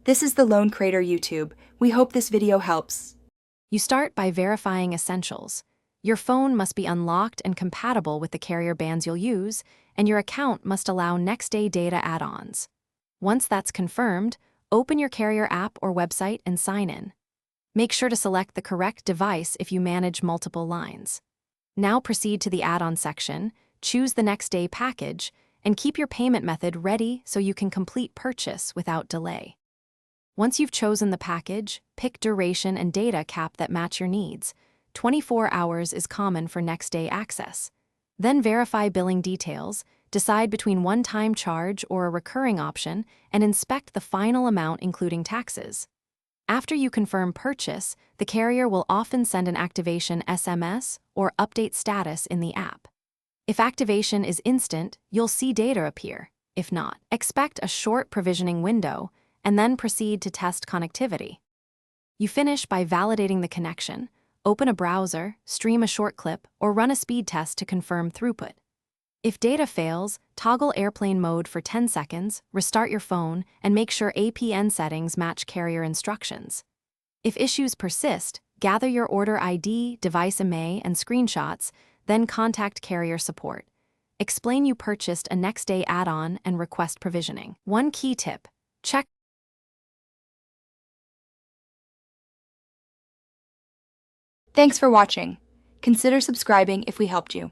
This is the Lone Creator YouTube. We hope this video helps. You start by verifying essentials. Your phone must be unlocked and compatible with the carrier bands you'll use, and your account must allow next-day data add-ons. Once that's confirmed, open your carrier app or website and sign in. Make sure to select the correct device if you manage multiple lines. Now proceed to the add-on section, choose the next-day package, and keep your payment method ready so you can complete purchase without delay. Once you've chosen the package, pick duration and data cap that match your needs. 24 hours is common for next-day access. Then verify billing details, decide between one-time charge or a recurring option, and inspect the final amount including taxes. After you confirm purchase, the carrier will often send an activation SMS or update status in the app. If activation is instant, you'll see data appear. If not, expect a short provisioning window and then proceed to test connectivity. You finish by validating the connection, open a browser, stream a short clip, or run a speed test to confirm throughput. If data fails, toggle airplane mode for 10 seconds, restart your phone, and make sure APN settings match carrier instructions. If issues persist, gather your order ID, device IMEI, and screenshots, then contact carrier support. Explain you purchased a next-day add-on and request provisioning. One key tip: check. Thanks for watching. Consider subscribing if we helped you.